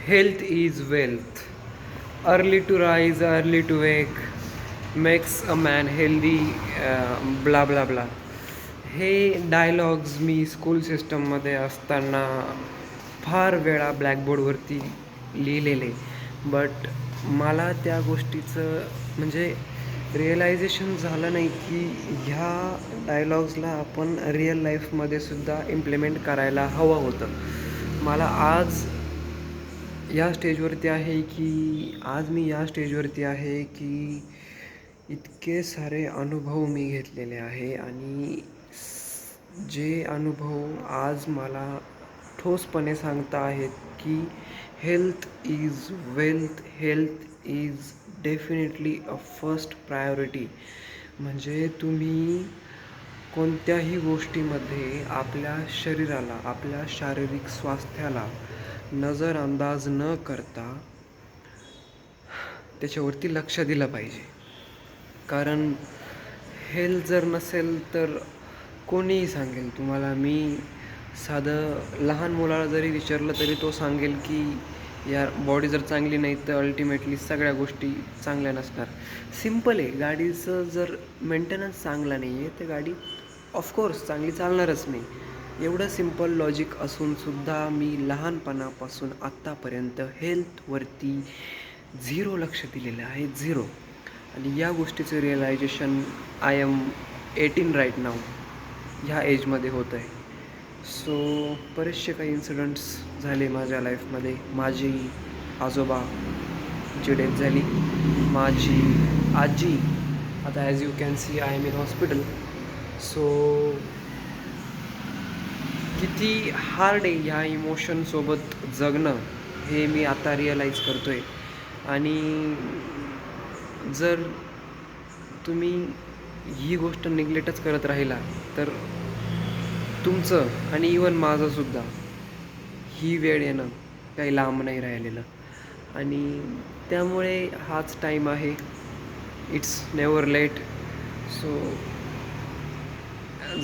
Health is wealth. Early to rise, early to wake makes a man healthy. Blah blah blah. हे dialogues मी school सिस्टममध्ये असताना फार वेळा ब्लॅकबोर्डवरती लिहिलेले. बट मला त्या गोष्टीचं म्हणजे रिअलायझेशन झालं नाही की ह्या डायलॉग्सला आपण रिअल लाईफमध्ये सुद्धा इम्प्लिमेंट करायला हवं होतं. मला आज या स्टेजवरती आहे की आज मी या स्टेजवरती आहे की इतके सारे अनुभव मी घेतलेले आहे आणि जे अनुभव आज मला ठोसपणे सांगता आहेत की health is wealth, health is definitely a first priority. म्हणजे तुम्ही कोणत्याही गोष्टीमध्ये आपल्या शरीराला, आपल्या शारीरिक स्वास्थ्याला नजरअंदाज न करता त्याच्यावरती लक्ष दिलं पाहिजे. कारण हेल्थ जर नसेल तर कोणीही सांगेल तुम्हाला. मी साधं लहान मुलाला जरी विचारलं तरी तो सांगेल की यार बॉडी जर चांगली नाही तर अल्टिमेटली सगळ्या गोष्टी चांगल्या नसणार. सिम्पल आहे. गाडीचं जर मेंटेनन्स चांगला नाही आहे तर गाडी ऑफकोर्स चांगली चालणारच नाही. एवढं सिम्पल लॉजिक असूनसुद्धा मी लहानपणापासून आत्तापर्यंत हेल्थवरती झिरो लक्ष दिलेलं आहे, झिरो. आणि या गोष्टीचं रिअलायझेशन आय एम 18 राईट नाव, ह्या एजमध्ये होतं आहे. सो बरेचसे काही इन्सिडंट्स झाले माझ्या लाईफमध्ये. माझी आजोबाची डेथ झाली. माझी आजी आता as you can see I am in hospital. So किती हार्ड आहे ह्या इमोशनसोबत जगणं हे मी आता रिअलाईज करतो आहे. आणि जर तुम्ही ही गोष्ट निग्लेक्टच करत राहिला तर तुमचं आणि इवन माझंसुद्धा ही वेळ येणं काही लांब नाही राहिलेलं. आणि त्यामुळे हाच टाईम आहे. It's never late. सो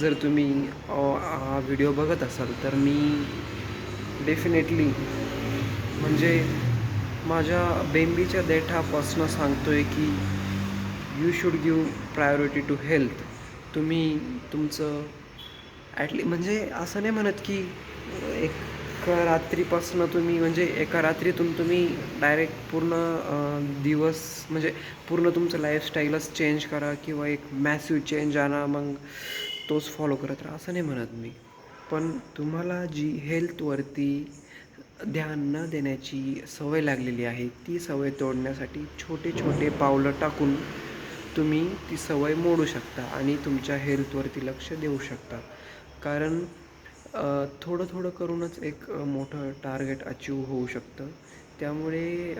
जर तुम्ही हा व्हिडिओ बघत असाल तर मी डेफिनेटली म्हणजे माझ्या बेंबीच्या देठापासनं सांगतो आहे की you should give priority to health. तुम्ही तुमचं म्हणजे असं नाही म्हणत की एका रात्रीपासनं तुम्ही म्हणजे एका रात्रीतून तुम्ही डायरेक्ट पूर्ण दिवस म्हणजे पूर्ण तुमचं लाईफस्टाईलच चेंज करा किंवा एक मॅसिव्ह चेंज आणा मग तोच फॉलो करत राहा असं नाही म्हणत मी. पण तुम्हाला जी हेल्थवरती ध्यान न देण्याची सवय लागलेली आहे ती सवय तोडण्यासाठी छोटे छोटे पावलं टाकून तुम्ही ती सवय मोडू शकता आणि तुमच्या हेल्थवरती लक्ष देऊ शकता. कारण थोडं थोडं करूनच एक मोठं टार्गेट अचीव होऊ शकतं. त्यामुळे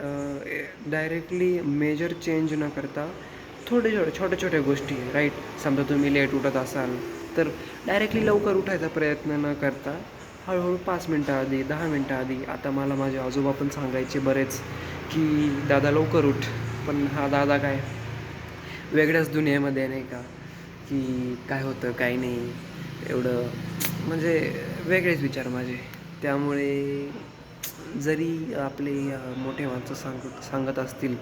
डायरेक्टली मेजर चेंज न करता छोट्या छोट्या गोष्टी राईट. समजा तुम्ही लेट उठत असाल तर डायरेक्टली लवकर उठायचा प्रयत्न न करता हळूहळू 5 मिनटं आधी, 10 मिनटं आधी. आता मला माझे आजोबा पण सांगायचे बरेच की दादा लवकर उठ. पण हा दादा काय वेगळ्याच दुनियेमध्ये नाही का की काय होतं काय नाही एवढं म्हणजे वेगळेच विचार माझे. त्यामुळे जरी आपले मोठे माणसं सांगत असतील,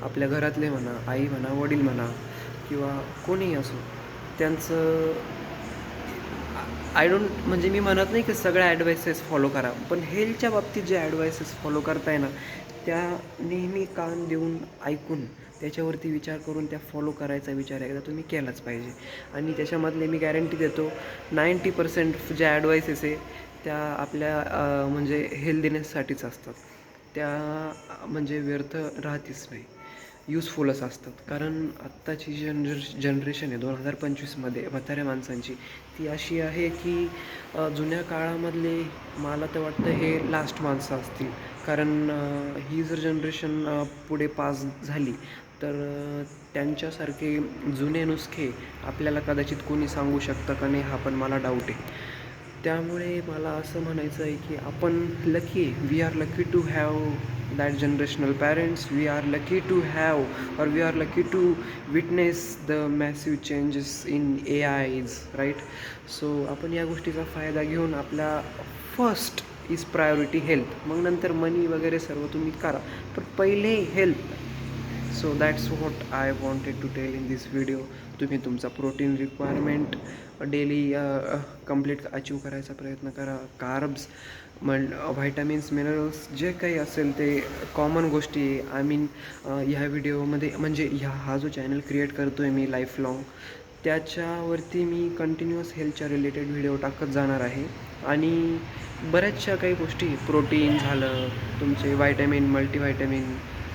आपल्या घरातले म्हणा, आई म्हणा, वडील म्हणा किंवा कोणीही असो, त्यांचं आय डोंट म्हणजे मी म्हणत नाही की सगळ्या ॲडवाइसेस फॉलो करा. पण हेल्थच्या बाबतीत जे ॲडवाइसेस फॉलो करताय ना त्या नेहमी कान देऊन ऐकून त्याच्यावरती विचार करून त्या फॉलो करायचा विचार एकदा तुम्ही केलाच पाहिजे. आणि त्याच्यामधले मी गॅरंटी देतो 90% ज्या ॲडवाइसेस आहे त्या आपल्या म्हणजे हेल्दीनेससाठीच असतात. त्या म्हणजे व्यर्थ राहतीच नाही, युजफुलच असतात. कारण आत्ताची जनरेशन आहे 2025मध्ये म्हाताऱ्या माणसांची ती अशी आहे की जुन्या काळामधले मला तर वाटतं हे लास्ट माणसं असतील. कारण ही जर जनरेशन पुढे पास झाली तर त्यांच्यासारखे जुने नुसखे आपल्याला कदाचित कोणी सांगू शकतं का नाही हा पण मला डाऊट आहे. त्यामुळे मला असं म्हणायचं आहे की आपण लकी आहे. We are lucky to have that generational parents. We are lucky to have or we are lucky to witness the massive changes in AIs right. So आपण या गोष्टीचा फायदा घेऊन आपल्या फर्स्ट इज प्रायोरिटी हेल्थ. मग नंतर मनी वगैरे सर्व तुम्ही करा, पण पहिले health. So that's what I wanted to tell in this video. तुम्ही तुमचा protein requirement daily complete achieve करायचा प्रयत्न करा. कार्ब्स व्हायटामिन्स मिनरल्स जे काही असेल ते कॉमन गोष्टी आय मीन ह्या व्हिडिओमध्ये म्हणजे हा जो चॅनल क्रिएट करतो आहे मी लाईफ लाँग, त्याच्यावरती मी कंटिन्युअस हेल्थच्या रिलेटेड व्हिडिओ टाकत जाणार आहे. आणि बऱ्याचशा काही गोष्टी प्रोटीन झालं, तुमचे व्हायटॅमिन मल्टीव्हायटॅमिन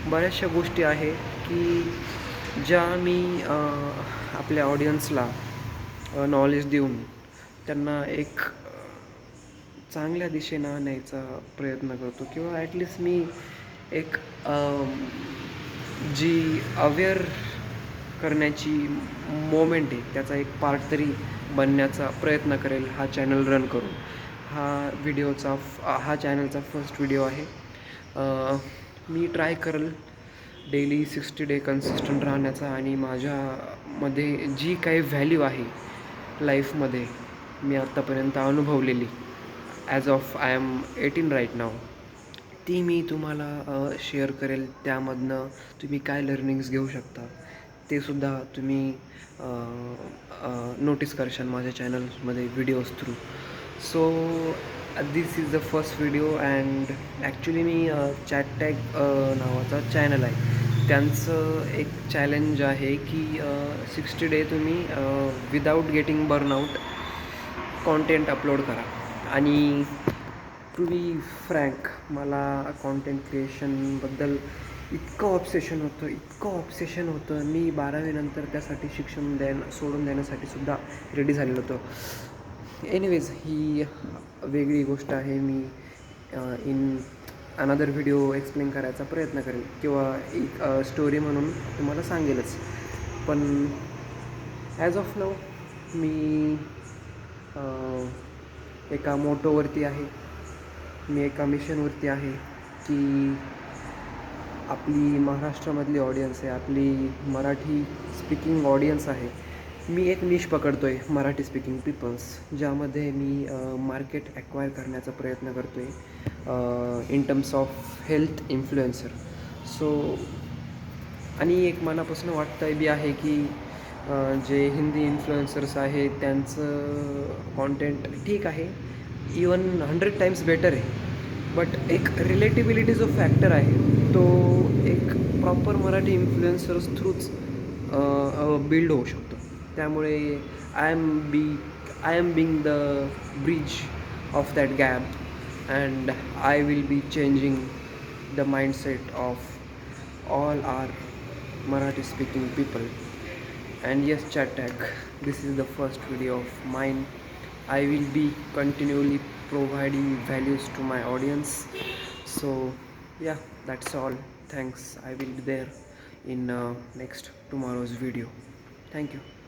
बऱ्याचशा गोष्टी आहे की ज्या मी आपल्या ऑडियन्सला नॉलेज देऊन त्यांना एक चांगल्या दिशेनं न्यायचा प्रयत्न करतो, किंवा ॲटलिस्ट मी एक जी अवेअर करण्याची मोमेंट आहे त्याचा एक पार्ट तरी बनण्याचा प्रयत्न करेल हा चॅनल रन करून. हा चॅनलचा फर्स्ट व्हिडिओ आहे. मी ट्राय करेल डेली 60 डे कन्सिस्टंट राहण्याचा, आणि माझ्यामध्ये जी काही व्हॅल्यू आहे लाईफमध्ये मी आत्तापर्यंत अनुभवलेली, as of I am 18 right now, ती मी तुम्हाला शेअर करेल. त्यामधनं तुम्ही काय लर्निंग्स घेऊ शकता ते सुद्धा तुम्ही नोटीस करशाल माझ्या चॅनलमध्ये videos through. So this is the first video. And actually me chat tag नावाचा चॅनल आहे, त्यांचं एक चॅलेंज आहे की 60 डे तुम्ही without getting burnout content upload करा. आणि टू बी फ्रँक, मला कॉन्टेंट क्रिएशनबद्दल इतकं ऑब्सेशन होतं. मी 12वी नंतर त्यासाठी शिक्षण सोडून देण्यासाठी सुद्धा रेडी झालेलो होतो. एनिवेज, ही वेगळी गोष्ट आहे. मी इन अनदर व्हिडिओ एक्सप्लेन करायचा प्रयत्न करेल, किंवा एक स्टोरी म्हणून तुम्हाला सांगेलच. पण ॲज ऑफ नाऊ मी एका मोटोवरती आहे, मी एका मिशनवरती आहे की आपली महाराष्ट्रामधली ऑडियन्स आहे, आपली मराठी स्पीकिंग ऑडियन्स आहे. मी एक निश पकडतो आहे मराठी स्पीकिंग पीपल्स, ज्यामध्ये मी मार्केट ॲक्वायर करण्याचा प्रयत्न करतो आहे in terms of health influencer. So आणि एक मनापासून वाटतं बी आहे की जे हिंदी इन्फ्लुएन्सर्स आहेत त्यांचं कॉन्टेंट ठीक आहे, इवन 100 टाईम्स बेटर आहे, बट एक रिलेटिबिलिटी जो फॅक्टर आहे तो एक प्रॉपर मराठी इन्फ्लुएन्सर्स थ्रूच बिल्ड होऊ शकतो. त्यामुळे I am being the bridge of that gap, and I will be changing the mindset of all our Marathi speaking people. And yes, chat tag, this is the first video of mine. I will be continually providing values to my audience. So yeah, that's all. Thanks. I will be there in next tomorrow's video. Thank you.